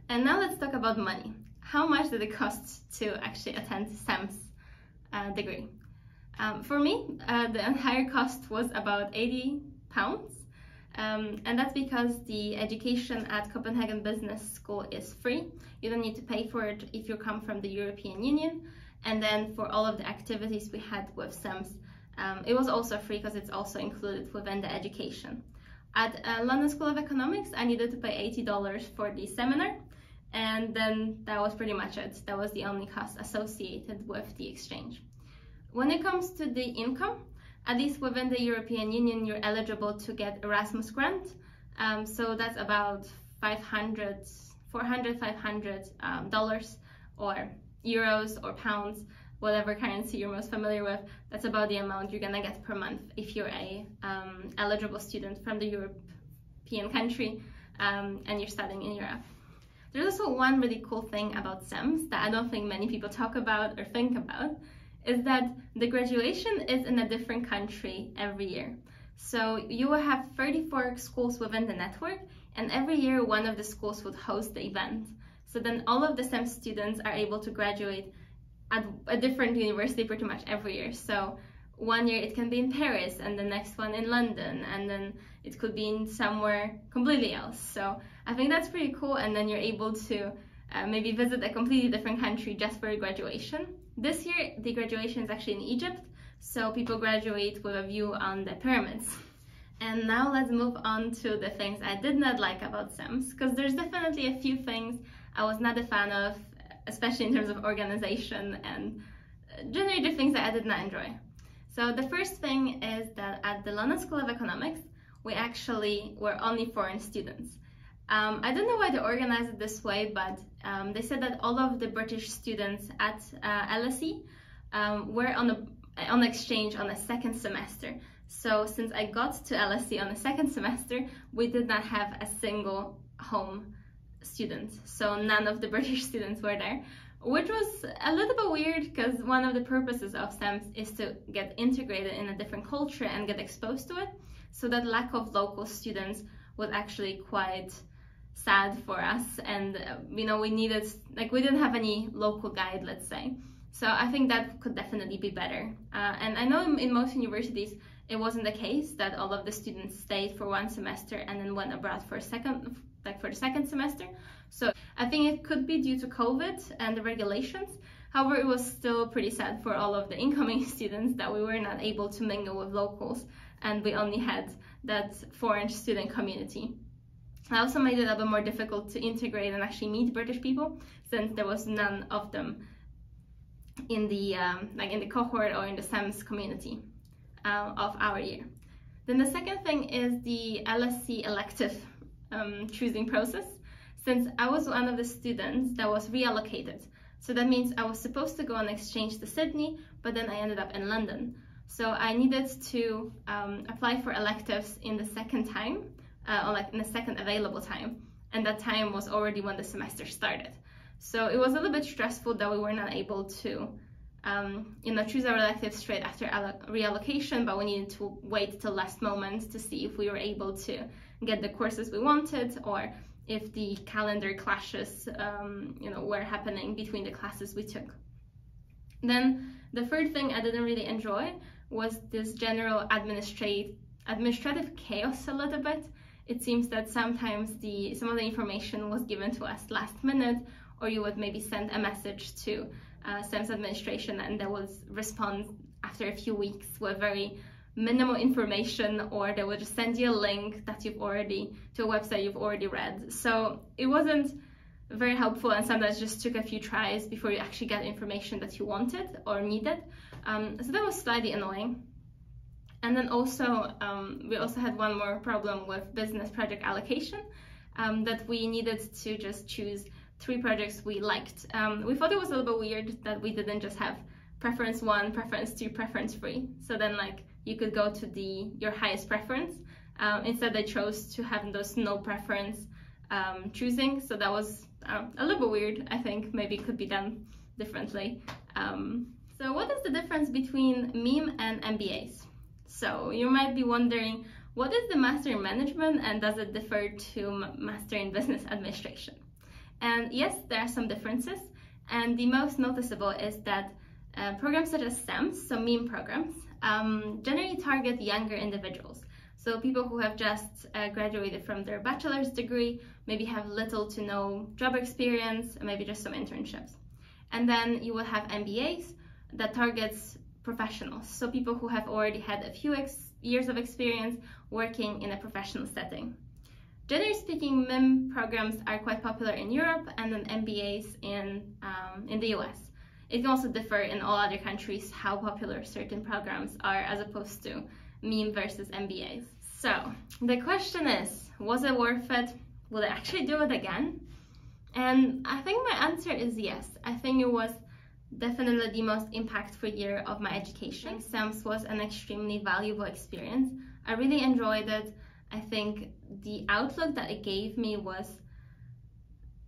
And now let's talk about money. How much did it cost to actually attend SEMS degree? For me, the entire cost was about £80. And that's because the education at Copenhagen Business School is free. You don't need to pay for it if you come from the European Union. And then for all of the activities we had with SEMS, it was also free because it's also included within the education. At London School of Economics, I needed to pay $80 for the seminar, and then that was pretty much it. That was the only cost associated with the exchange. When it comes to the income, at least within the European Union, you're eligible to get Erasmus grant. So that's about $400, $500 or euros or pounds, whatever currency you're most familiar with. That's about the amount you're gonna get per month if you're a eligible student from the European country and you're studying in Europe. There's also one really cool thing about SEMS that I don't think many people talk about or think about, is that the graduation is in a different country every year. So you will have 34 schools within the network, and every year one of the schools would host the event. So then all of the SEMS students are able to graduate at a different university pretty much every year. So one year it can be in Paris, and the next one in London, and then it could be in somewhere completely else. So I think that's pretty cool, and then you're able to maybe visit a completely different country just for your graduation. This year the graduation is actually in Egypt, so people graduate with a view on the pyramids. And now let's move on to the things I did not like about SEMS, because there's definitely a few things I was not a fan of, especially in terms of organization and generally the things that I did not enjoy. So the first thing is that at the London School of Economics, we actually were only foreign students. I don't know why they organized it this way, but they said that all of the British students at LSE were on exchange on a second semester. So since I got to LSE on the second semester, we did not have a single home student. So none of the British students were there, which was a little bit weird because one of the purposes of SEMS is to get integrated in a different culture and get exposed to it. So that lack of local students was actually quite sad for us, and we needed, we didn't have any local guide, let's say. So I think that could definitely be better. And I know in most universities it wasn't the case that all of the students stayed for one semester and then went abroad for the second semester. So I think it could be due to COVID and the regulations. However, it was still pretty sad for all of the incoming students that we were not able to mingle with locals, and we only had that foreign student community. It also made it a bit more difficult to integrate and actually meet British people, since there was none of them in the in the cohort or in the SEMS community of our year. Then the second thing is the LSE elective choosing process. Since I was one of the students that was reallocated, so that means I was supposed to go on exchange to Sydney, but then I ended up in London. So I needed to apply for electives in the second time, or in the second available time, and that time was already when the semester started. So it was a little bit stressful that we were not able to choose our electives straight after reallocation, but we needed to wait till last moment to see if we were able to get the courses we wanted, or if the calendar clashes were happening between the classes we took. Then the third thing I didn't really enjoy was this general administrative chaos a little bit. It seems that sometimes some of the information was given to us last minute, or you would maybe send a message to SEMS administration and they would respond after a few weeks with very minimal information, or they would just send you a link that to a website you've already read. So it wasn't very helpful, and sometimes just took a few tries before you actually got information that you wanted or needed. So that was slightly annoying. And then also, we also had one more problem with business project allocation, that we needed to just choose 3 projects we liked. We thought it was a little bit weird that we didn't just have preference 1, preference 2, preference 3. So then you could go to your highest preference. Instead they chose to have those no preference choosing. So that was a little bit weird. I think maybe it could be done differently. So what is the difference between MEM and MBAs? So you might be wondering, what is the Master in Management and does it differ to Master in Business Administration? And yes, there are some differences. And the most noticeable is that programs such as STEMs, so meme programs, generally target younger individuals. So people who have just graduated from their bachelor's degree, maybe have little to no job experience, maybe just some internships. And then you will have MBAs that targets professionals, so people who have already had a few years of experience working in a professional setting. Generally speaking, MIM programs are quite popular in Europe, and then MBAs in the US. It can also differ in all other countries how popular certain programs are as opposed to MIM versus MBAs. So the question is, was it worth it? Will I actually do it again? And I think my answer is yes. I think it was definitely the most impactful year of my education. STEMs was an extremely valuable experience. I really enjoyed it. I think the outlook that it gave me was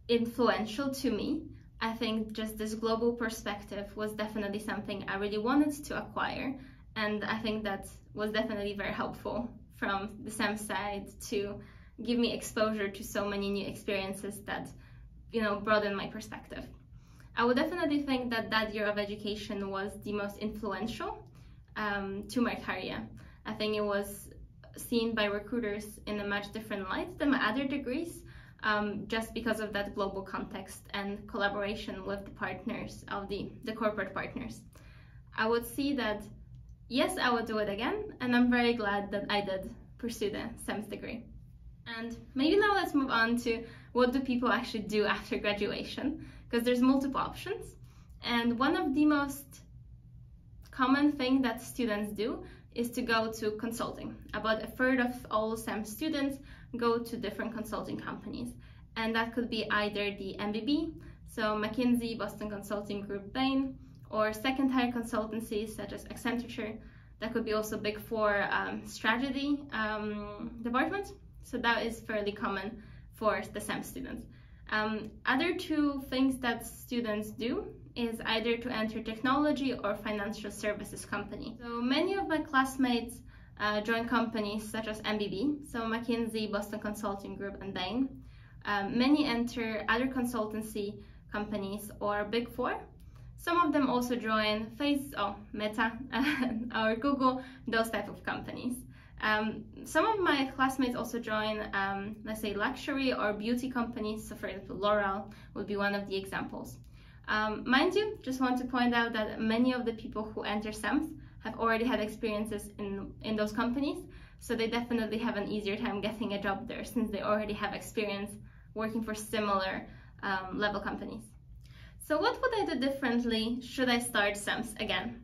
influential to me. I think just this global perspective was definitely something I really wanted to acquire, and I think that was definitely very helpful from the STEM side to give me exposure to so many new experiences that, you know, broaden my perspective. I would definitely think that that year of education was the most influential to my career. I think it was seen by recruiters in a much different light than my other degrees, just because of that global context and collaboration with the partners of the corporate partners. I would see that, yes, I would do it again, and I'm very glad that I did pursue the STEMs degree. And maybe now let's move on to what do people actually do after graduation, because there's multiple options. And one of the most common thing that students do is to go to consulting. About a third of all STEM students go to different consulting companies. And that could be either the MBB, so McKinsey, Boston Consulting Group, Bain, or second-tier consultancies such as Accenture. That could be also Big Four strategy departments. So that is fairly common for the STEM students. Other two things that students do is either to enter technology or financial services company. So many of my classmates join companies such as MBB, so McKinsey, Boston Consulting Group, and Bain. Many enter other consultancy companies or Big Four. Some of them also join Meta or Google, those type of companies. Some of my classmates also join, let's say, luxury or beauty companies. So for example, L'Oreal would be one of the examples. Mind you, just want to point out that many of the people who enter STEMs have already had experiences in those companies. So they definitely have an easier time getting a job there since they already have experience working for similar level companies. So what would I do differently should I start STEMs again?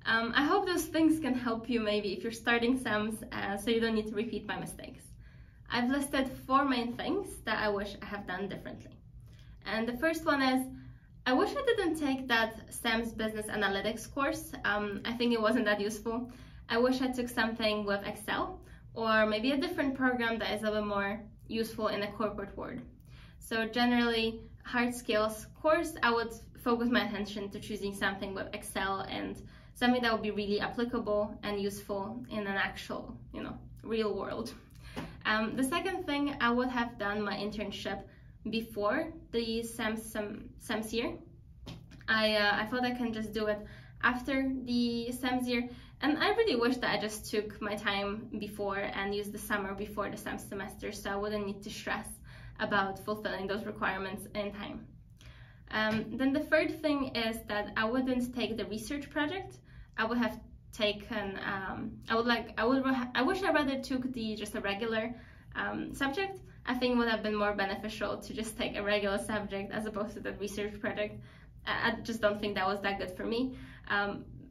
I hope those things can help you maybe if you're starting STEMs, so you don't need to repeat my mistakes. I've listed 4 main things that I wish I have done differently. And the first one is, I wish I didn't take that STEMs business analytics course. I think it wasn't that useful. I wish I took something with Excel or maybe a different program that is a little more useful in the corporate world. So generally, hard skills course, I would focus my attention to choosing something with Excel and something that would be really applicable and useful in an actual, real world. The second thing, I would have done my internship before the STEMs year. I thought I can just do it after the STEMs year, and I really wish that I just took my time before and used the summer before the STEM semester, so I wouldn't need to stress about fulfilling those requirements in time. Then the third thing is that I wouldn't take the research project. I would have taken, I wish I rather took just a regular subject. I think it would have been more beneficial to just take a regular subject as opposed to the research project. I just don't think that was that good for me.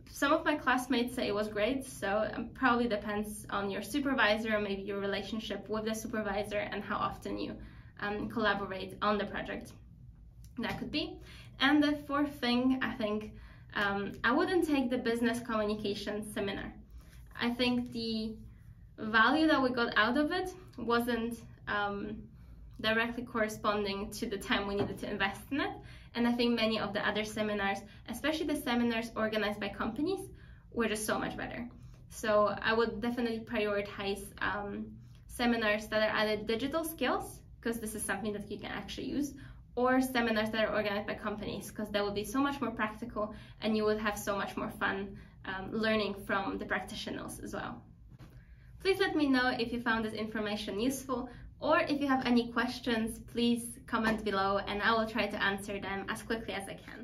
Some of my classmates say it was great, so it probably depends on your supervisor, maybe your relationship with the supervisor and how often you collaborate on the project. That could be. And the fourth thing, I think, I wouldn't take the business communication seminar. I think the value that we got out of it wasn't directly corresponding to the time we needed to invest in it. And I think many of the other seminars, especially the seminars organized by companies, were just so much better. So I would definitely prioritize seminars that are either digital skills, because this is something that you can actually use, or seminars that are organized by companies, because that would be so much more practical and you would have so much more fun learning from the practitioners as well. Please let me know if you found this information useful, or if you have any questions, please comment below and I will try to answer them as quickly as I can.